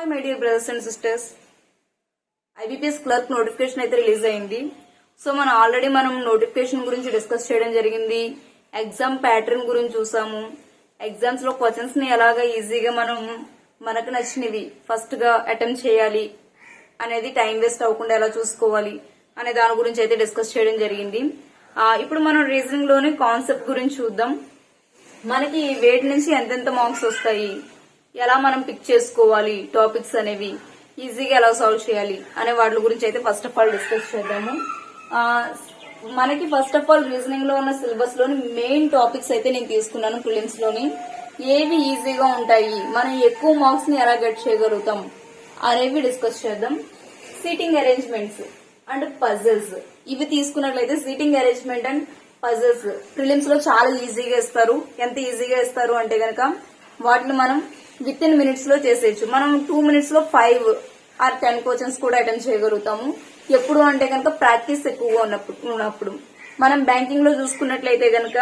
Hi my dear brothers and sisters, IBPS clerk notification అయితే release అయింది. So మనం notification గురించి డిస్కస్ చేయడం జరిగింది. ఎగ్జామ్ ప్యాటర్న్ గురించి చూసాము. ఎగ్జామ్స్ లో క్వశ్చన్స్ ని ఎలాగా ఈజీగా మనకు నచ్చినవి ఫస్ట్ గా అటెంప్ట్ చేయాలి అనేది, టైం వేస్ట్ అవ్వకుండా ఎలా చూసుకోవాలి అనే దాని గురించి అయితే డిస్కస్ చేయడం జరిగింది. ఇప్పుడు మనం రీజనింగ్ లోని కాన్సెప్ట్ గురించి చూద్దాం. మనకి వేటి నుంచి ఎంతెంత మార్క్స్ వస్తాయి, ఎలా మనం పిక్ చేసుకోవాలి, టాపిక్స్ అనేవి ఈజీగా ఎలా సాల్వ్ చేయాలి అనే వాటి గురించి అయితే ఫస్ట్ ఆఫ్ ఆల్ డిస్కస్ చేద్దాము. మనకి ఫస్ట్ ఆఫ్ ఆల్ రీజనింగ్ లో ఉన్న సిలబస్ లోని మెయిన్ టాపిక్స్ అయితే నేను తీసుకున్నాను. ప్రిలిమ్స్ లోని ఏవి ఈజీగా ఉంటాయి, మనం ఎక్కువ మార్క్స్ ని ఎలా గెట్ చేయగలుగుతాం అనేవి డిస్కస్ చేద్దాం. సీటింగ్ అరేంజ్మెంట్స్ అండ్ పజిల్స్ ఇవి తీసుకున్నట్లయితే seating arrangement and puzzles prelims లో చాలా ఈజీగా ఇస్తారు. ఎంత ఈజీగా ఇస్తారు అంటే గనక వాటిని మనం విత్ ఇన్ మినిట్స్ లో చేసేయచ్చు. మనం 2 minutes లో 5 or 10 క్వశ్చన్స్ కూడా అటెంప్ట్ చేయగలుగుతాము. ఎప్పుడు అంటే కనుక ప్రాక్టీస్ ఎక్కువగా ఉన్నప్పుడు. మనం బ్యాంకింగ్ లో చూసుకున్నట్లయితే గనక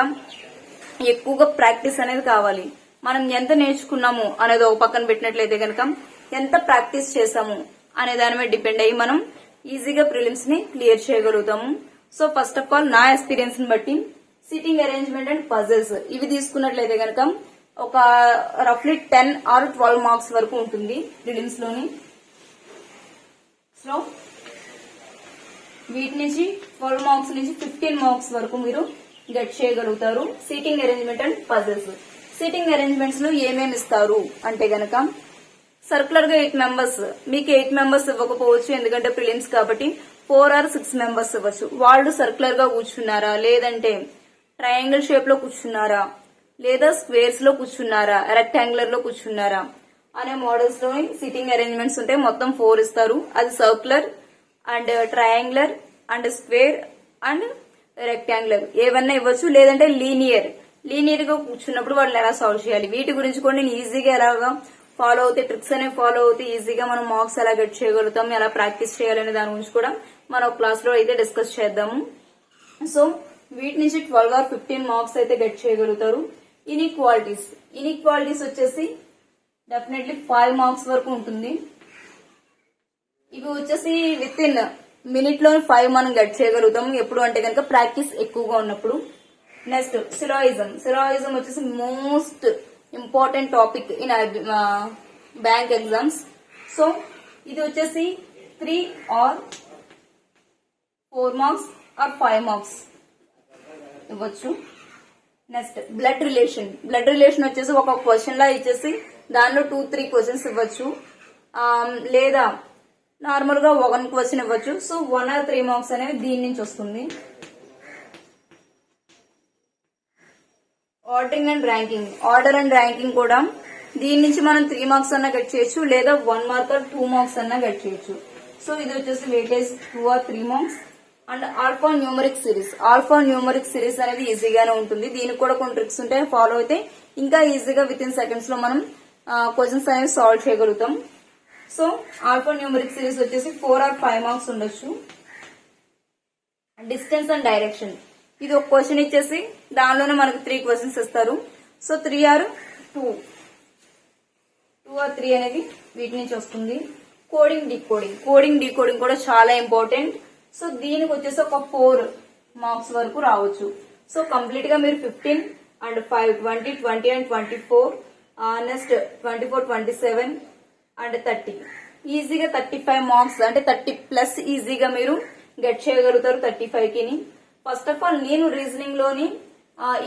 ఎక్కువగా ప్రాక్టీస్ అనేది కావాలి. మనం ఎంత నేర్చుకున్నాము అనేది ఒక పక్కన పెట్టినట్లయితే గనక ఎంత ప్రాక్టీస్ చేసాము అనే దాని మీద డిపెండ్ అయ్యి మనం ఈజీగా ప్రిలిమ్స్ ని క్లియర్ చేయగలుగుతాము. సో ఫస్ట్ ఆఫ్ ఆల్ నా ఎక్స్పీరియన్స్ ని బట్టి సిట్టింగ్ అరేంజ్మెంట్ అండ్ పజిల్స్ ఇవి తీసుకున్నట్లయితే గనక ఒక రఫ్లీ 10 or 12 మార్క్స్ వరకు ఉంటుంది ప్రిలిమ్స్ లోని. సో వీటి నుంచి 12 మార్క్స్ నుంచి 15 మార్క్స్ వరకు మీరు గెట్ చేయగలుగుతారు. Seating arrangement and puzzles. Seating arrangements లో ఏమేమి ఇస్తారు అంటే గనక సర్కులర్ గా 8 members, మీకు 8 members ఇవ్వకపోవచ్చు ఎందుకంటే ప్రిలిమ్స్ కాబట్టి 4 or 6 members ఇవ్వచ్చు. వాళ్ళు సర్కులర్ గా కూర్చున్నారా, లేదంటే ట్రయాంగిల్ షేప్ లో కూర్చున్నారా, లేదా స్క్వేర్స్ లో కూర్చున్నారా, రెక్టాంగులర్ లో కూర్చున్నారా అనే మోడల్స్ లో సిట్టింగ్ అరేంజ్మెంట్స్ ఉంటాయి. మొత్తం 4 ఇస్తారు. అది circular and triangular and square and rectangular ఏవన్నా ఇవ్వచ్చు. లేదంటే లీనియర్ గా కూర్చున్నప్పుడు వాళ్ళని ఎలా సాల్వ్ చేయాలి, వీటి గురించి కూడా నేను ఈజీగా ఎలాగా ఫాలో అవుతే, ట్రిక్స్ అనేవి ఫాలో అవుతే ఈజీగా మనం మార్క్స్ ఎలా గెట్ చేయగలుగుతాం, ఎలా ప్రాక్టీస్ చేయాలనే దాని గురించి కూడా మనం క్లాస్ లో అయితే డిస్కస్ చేద్దాము. సో వీటి నుంచి 12 or 15 మార్క్స్ అయితే గెట్ చేయగలుగుతారు. ఇన్ఈక్వాలిటీస్ వచ్చేసి డెఫినెట్లీ 5 మార్క్స్ వరకు ఉంటుంది. ఇవి వచ్చేసి విత్ ఇన్ మినిట్ లో 5 మనం గెట్ చేయగలుగుతాము. ఎప్పుడు అంటే కనుక ప్రాక్టీస్ ఎక్కువగా ఉన్నప్పుడు. నెక్స్ట్ సిలాయిజం వచ్చేసి most important topic in bank exams. So ఇది వచ్చేసి 3 or 4 marks or 5 marks ఇవ్వచ్చు. నెక్స్ట్ బ్లడ్ రిలేషన్ వచ్చేసి ఒక క్వశ్చన్ లా ఇచ్చేసి దానిలో 2-3 క్వశ్చన్స్ ఇవ్వచ్చు, లేదా నార్మల్ గా 1 క్వశ్చన్ ఇవ్వచ్చు. సో 1 or 3 మార్క్స్ అనేవి దీని నుంచి వస్తుంది. ఆర్డర్ అండ్ ర్యాంకింగ్ కూడా దీని నుంచి మనం 3 మార్క్స్ అన్నా గెట్ చేయొచ్చు, లేదా 1 mark or 2 marks అన్నా గెట్ చేయొచ్చు. సో ఇది వచ్చేసి weightage 2 or 3 marks. And alpha numeric series అనేది ఈజీగానే ఉంటుంది. దీనికి కూడా కొన్ని ట్రిక్స్ ఉంటాయి, ఫాలో అయితే ఇంకా ఈజీగా విత్ ఇన్ సెకండ్స్ లో మనం క్వశ్చన్స్ అనేవి సాల్వ్ చేయగలుగుతాం. సో ఆల్ఫా న్యూమరిక్ సిరీస్ వచ్చేసి 4 or 5 marks ఉండొచ్చు. డిస్టెన్స్ అండ్ డైరెక్షన్ ఇది ఒక క్వశ్చన్ ఇచ్చేసి దానిలోనే మనకు 3 క్వశ్చన్స్ ఇస్తారు. సో 3 or 2 or 3 అనేది వీటి నుంచి వస్తుంది. కోడింగ్ డీకోడింగ్ కూడా చాలా ఇంపార్టెంట్. సో దీనికి వచ్చేసి ఒక 4 marks వరకు రావచ్చు. సో కంప్లీట్ గా మీరు 15 and 5 20 and 24 నెక్స్ట్ 24 27 and 30 ఈజీగా 35 మార్క్స్ అంటే 30+ ఈజీగా మీరు గెట్ చేయగలుగుతారు 35కి. ఫస్ట్ ఆఫ్ ఆల్ నేను రీజనింగ్ లోని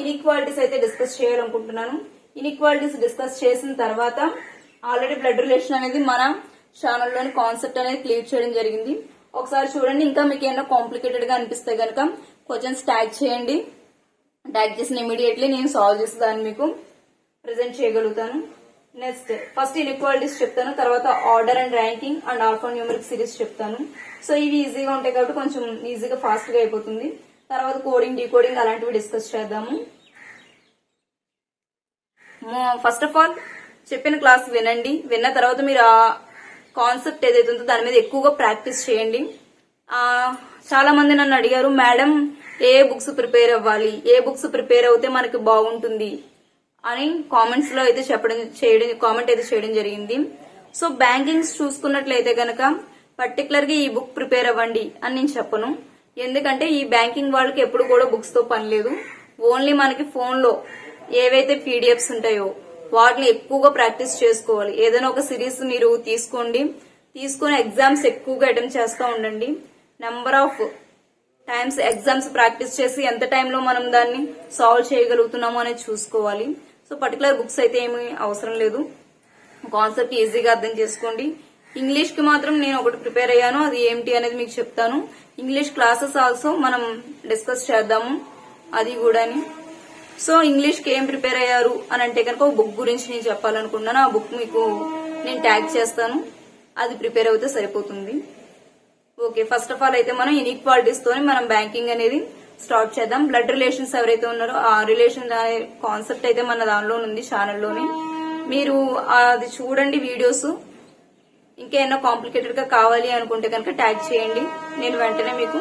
ఇన్ఈక్వాలిటీస్ అయితే డిస్కస్ చేయాలనుకుంటున్నాను. ఇన్ఈక్వాలిటీస్ డిస్కస్ చేసిన తర్వాత ఆల్రెడీ బ్లడ్ రిలేషన్ అనేది మన ఛానల్లోని కాన్సెప్ట్ అనేది క్లియర్ చేయడం జరిగింది. ఒకసారి చూడండి. ఇంకా మీకు ఏమైనా కాంప్లికేటెడ్ గా అనిపిస్తే గనక క్వశ్చన్స్ ట్యాగ్ చేయండి. ట్యాగ్ చేసిన ఇమీడియట్లీ నేను సాల్వ్ చేసి దాన్ని మీకు ప్రెజెంట్ చేయగలుగుతాను. నెక్స్ట్ ఫస్ట్ ఇన్ఈక్వాలిటీస్ చెప్తాను, తర్వాత order and ranking and alpha numeric series చెప్తాను. సో ఇవి ఈజీగా ఉంటాయి కాబట్టి కొంచెం ఈజీగా ఫాస్ట్ గా అయిపోతుంది. తర్వాత కోడింగ్ డీకోడింగ్ అలాంటివి డిస్కస్ చేద్దాము. ఫస్ట్ ఆఫ్ ఆల్ చెప్పిన క్లాస్ వినండి. విన్న తర్వాత మీరు ఆ కాన్సెప్ట్ ఏదైతే ఉందో దాని మీద ఎక్కువగా ప్రాక్టీస్ చేయండి. చాలా మంది నన్ను అడిగారు, మేడం ఏ బుక్స్ ప్రిపేర్ అవ్వాలి, ఏ బుక్స్ ప్రిపేర్ అవుతే మనకి బాగుంటుంది అని కామెంట్స్ లో అయితే కామెంట్ అయితే చేయడం జరిగింది. సో బ్యాంకింగ్స్ చూసుకున్నట్లయితే గనక పర్టికులర్ గా ఈ బుక్ ప్రిపేర్ అవ్వండి అని నేను చెప్పను. ఎందుకంటే ఈ బ్యాంకింగ్ వాళ్ళకి ఎప్పుడు కూడా బుక్స్ తో పని లేదు. ఓన్లీ మనకి ఫోన్ లో ఏవైతే పీడిఎఫ్స్ ఉంటాయో వాటిని ఎక్కువగా ప్రాక్టీస్ చేసుకోవాలి. ఏదైనా ఒక సిరీస్ మీరు తీసుకొని ఎగ్జామ్స్ ఎక్కువగా అటెంప్ట్ చేస్తూ ఉండండి. Number of times exams practice చేసి ఎంత టైంలో మనం దాన్ని సాల్వ్ చేయగలుగుతున్నాము అనేది చూసుకోవాలి. సో పర్టికులర్ బుక్స్ అయితే ఏమీ అవసరం లేదు. కాన్సెప్ట్ ఈజీగా అర్థం చేసుకోండి. ఇంగ్లీష్ కి మాత్రం నేను ఒకటి ప్రిపేర్ అయ్యాను, అది ఏమిటి అనేది మీకు చెప్తాను. ఇంగ్లీష్ క్లాసెస్ ఆల్సో మనం డిస్కస్ చేద్దాము అది కూడాని. సో ఇంగ్లీష్ కి ఏం ప్రిపేర్ అయ్యారు అని అంటే కనుక ఒక బుక్ గురించి నేను చెప్పాలనుకుంటున్నాను. ఆ బుక్ మీకు నేను ట్యాగ్ చేస్తాను, అది ప్రిపేర్ అవుతే సరిపోతుంది. ఓకే, ఫస్ట్ ఆఫ్ ఆల్ అయితే మనం ఇన్ఈక్వాలిటీస్ తోని మనం బ్యాంకింగ్ అనేది స్టార్ట్ చేద్దాం. బ్లడ్ రిలేషన్స్ ఎవరైతే ఉన్నారో ఆ రిలేషన్ అనే కాన్సెప్ట్ అయితే మన దానిలో ఉంది ఛానల్లోని. మీరు అది చూడండి వీడియోస్. ఇంకేమైనా కాంప్లికేటెడ్ గా కావాలి అనుకుంటే కనుక ట్యాగ్ చేయండి, నేను వెంటనే మీకు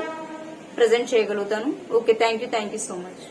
ప్రెజెంట్ చేయగలుగుతాను. Okay, thank you so much.